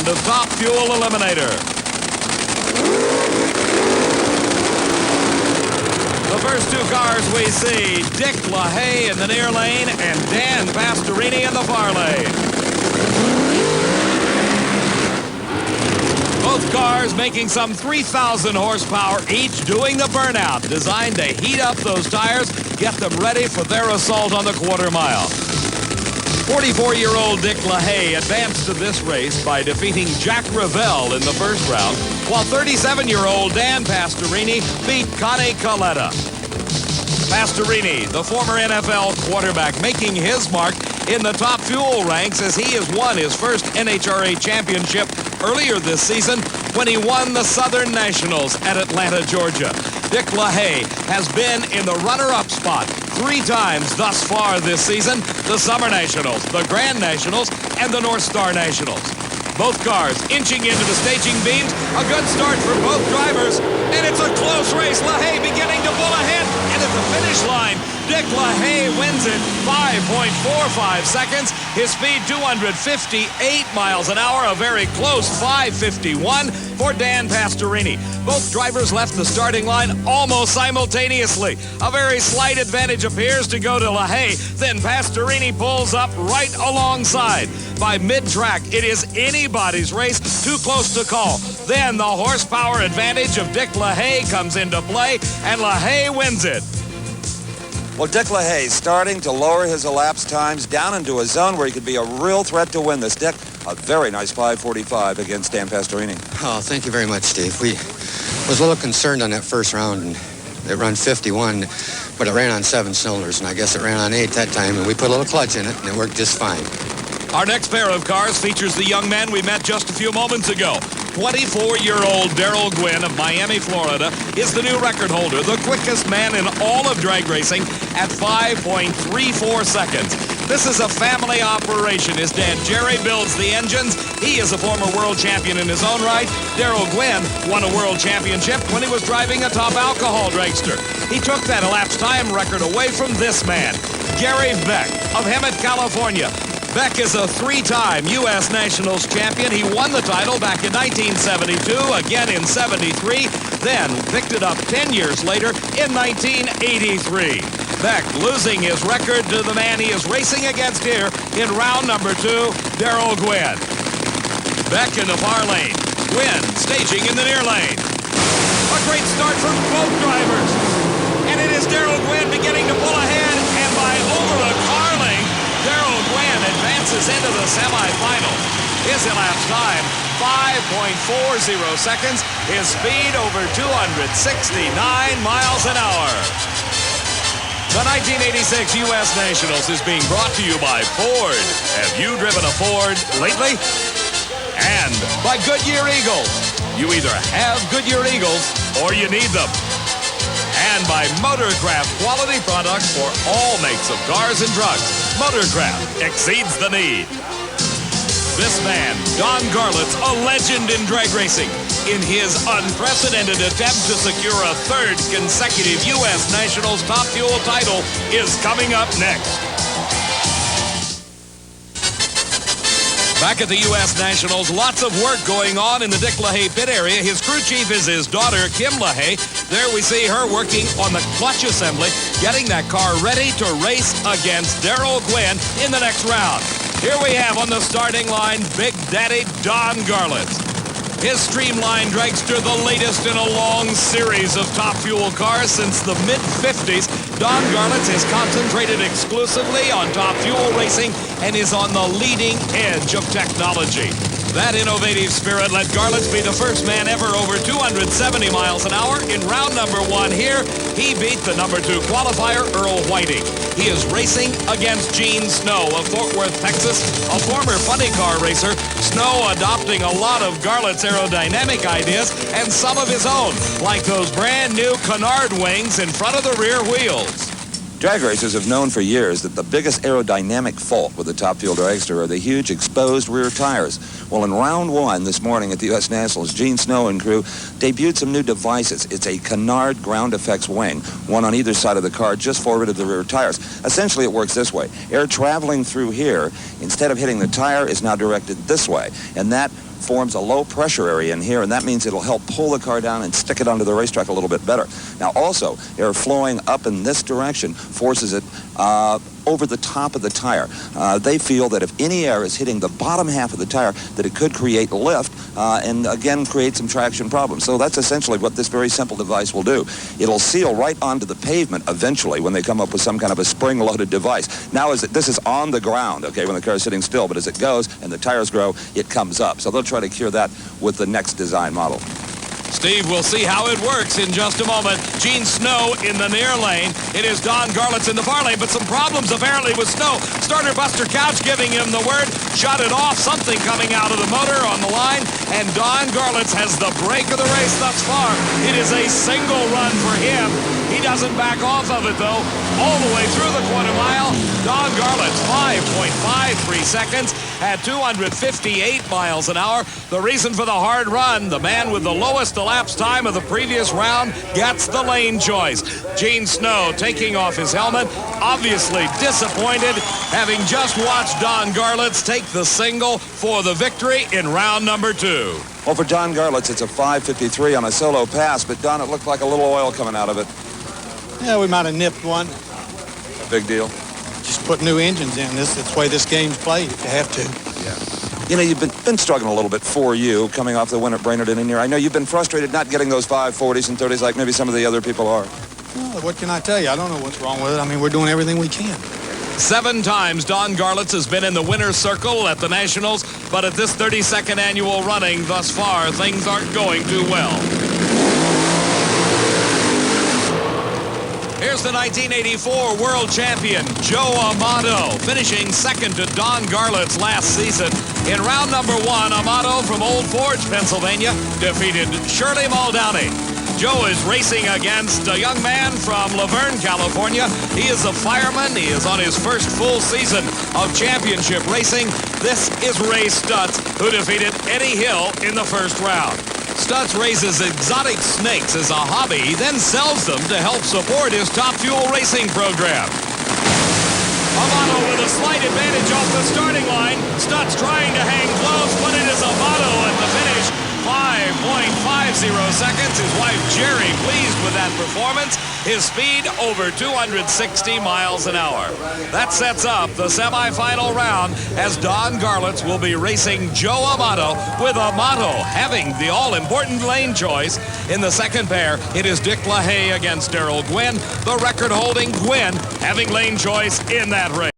round of Top Fuel Eliminator. The first two cars we see, Dick LaHaye in the near lane and Dan Pastorini in the far lane. Both cars making some 3,000 horsepower each, doing the burnout, designed to heat up those tires, get them ready for their assault on the quarter mile. 44-year-old Dick LaHaye advanced to this race by defeating Jack Revell in the first round, while 37-year-old Dan Pastorini beat Connie Coletta. Pastorini, the former NFL quarterback, making his mark in the Top Fuel ranks as he has won his first NHRA championship earlier this season when he won the Southern Nationals at Atlanta, Georgia. Dick LaHaye has been in the runner-up spot 3 times thus far this season: the Summer Nationals, the Grand Nationals, and the North Star Nationals. Both cars inching into the staging beams. A good start for both drivers, and it's a close race. LaHaye beginning to pull ahead, and at the finish line, Dick LaHaye wins it 5.45 seconds. His speed 258 miles an hour, a very close 5:51 for Dan Pastorini. Both drivers left the starting line almost simultaneously. A very slight advantage appears to go to LaHaye. Then Pastorini pulls up right alongside. By mid-track, it is anybody's race, too close to call. Then the horsepower advantage of Dick LaHaye comes into play, and LaHaye wins it. Well, Dick LaHaye starting to lower his elapsed times down into a zone where he could be a real threat to win this. Dick, a very nice 5:45 against Dan Pastorini. Oh, thank you very much, Steve. We was a little concerned on that first round, and it ran 51, but it ran on 7 cylinders, and I guess it ran on 8 that time, and we put a little clutch in it, and it worked just fine. Our next pair of cars features the young man we met just a few moments ago. 24-year-old Darrell Gwynn of Miami, Florida, is the new record holder, the quickest man in all of drag racing at 5.34 seconds. This is a family operation. His dad, Jerry, builds the engines. He is a former world champion in his own right. Darrell Gwynn won a world championship when he was driving a top alcohol dragster. He took that elapsed time record away from this man, Gary Beck of Hemet, California. Beck is a 3-time U.S. Nationals champion. He won the title back in 1972, again in 73, then picked it up 10 years later in 1983. Beck losing his record to the man he is racing against here in round number 2, Darrell Gwynn. Beck in the far lane. Gwynn staging in the near lane. A great start from both drivers. And it is Darrell Gwynn beginning to pull ahead, and by over a car length, Darrell Gwynn advances into the semifinal. His elapsed time, 5.40 seconds. His speed over 269 miles an hour. The 1986 U.S. Nationals is being brought to you by Ford. Have you driven a Ford lately? And by Goodyear Eagles. You either have Goodyear Eagles or you need them. And by Motorcraft, quality products for all makes of cars and trucks. Motorcraft exceeds the need. This man, Don Garlits, a legend in drag racing, in his unprecedented attempt to secure a 3rd consecutive U.S. Nationals Top Fuel title, is coming up next. Back at the U.S. Nationals, lots of work going on in the Dick LaHaye pit area. His crew chief is his daughter, Kim LaHaye. There we see her working on the clutch assembly, getting that car ready to race against Darrell Gwynn in the next round. Here we have on the starting line, Big Daddy Don Garlits. His streamlined dragster, the latest in a long series of Top Fuel cars since the mid-50s. Don Garlits has concentrated exclusively on Top Fuel racing and is on the leading edge of technology. That innovative spirit let Garlits be the first man ever over 270 miles an hour. In round number 1 here, he beat the number 2 qualifier, Earl Whiting. He is racing against Gene Snow of Fort Worth, Texas, a former funny car racer. Snow adopting a lot of Garlits' aerodynamic ideas and some of his own, like those brand new canard wings in front of the rear wheels. Drag racers have known for years that the biggest aerodynamic fault with the Top Fuel dragster are the huge exposed rear tires. Well, in round 1 this morning at the U.S. Nationals, Gene Snow and crew debuted some new devices. It's a canard ground effects wing, one on either side of the car, just forward of the rear tires. Essentially, it works this way. Air traveling through here, instead of hitting the tire, is now directed this way, and that forms a low pressure area in here, and that means it'll help pull the car down and stick it onto the racetrack a little bit better. Now also, air flowing up in this direction forces it over the top of the tire. They feel that if any air is hitting the bottom half of the tire, that it could create lift and again create some traction problems. So that's essentially what this very simple device will do. It'll seal right onto the pavement eventually when they come up with some kind of a spring-loaded device. Now this is on the ground, okay, when the car is sitting still, but as it goes and the tires grow, it comes up. So they'll try to cure that with the next design model. Steve, we'll see how it works in just a moment. Gene Snow in the near lane. It is Don Garlits in the far lane, but some problems apparently with Snow. Starter Buster Couch giving him the word. Shut it off. Something coming out of the motor on the line. And Don Garlits has the break of the race thus far. It is a single run for him. He doesn't back off of it, though. All the way through the quarter mile. Don Garlits, 5.53 seconds at 258 miles an hour. The reason for the hard run, the man with the lowest elapsed time of the previous round gets the lane choice. Gene Snow taking off his helmet, obviously disappointed, having just watched Don Garlits take the single for the victory in round number 2. Well, for Don Garlits, it's a 5.53 on a solo pass, but Don, it looked like a little oil coming out of it. Yeah, we might have nipped one. Big deal. Just put new engines in. That's the way this game's played. You have to. Yeah. You know, you've been struggling a little bit for you coming off the win at Brainerd in here. I know you've been frustrated not getting those 540s and 30s like maybe some of the other people are. Well, what can I tell you? I don't know what's wrong with it. I mean, we're doing everything we can. 7 times Don Garlits has been in the winner's circle at the Nationals, but at this 32nd annual running thus far, things aren't going too well. Here's the 1984 world champion, Joe Amato, finishing second to Don Garlits last season. In round number 1, Amato from Old Forge, Pennsylvania, defeated Shirley Muldowney. Joe is racing against a young man from Laverne, California. He is a fireman. He is on his first full season of championship racing. This is Ray Stutz, who defeated Eddie Hill in the first round. Stutz raises exotic snakes as a hobby. He then sells them to help support his Top Fuel racing program. Amato with a slight advantage off the starting line. Stutz trying to hang close, but it is Amato at the finish. 5.50 seconds. His wife Jerry pleased with that performance. His speed over 260 miles an hour. That sets up the semifinal round as Don Garlits will be racing Joe Amato, with Amato having the all-important lane choice. In the second pair, it is Dick LaHaye against Darrell Gwynn, the record-holding Gwynn having lane choice in that race.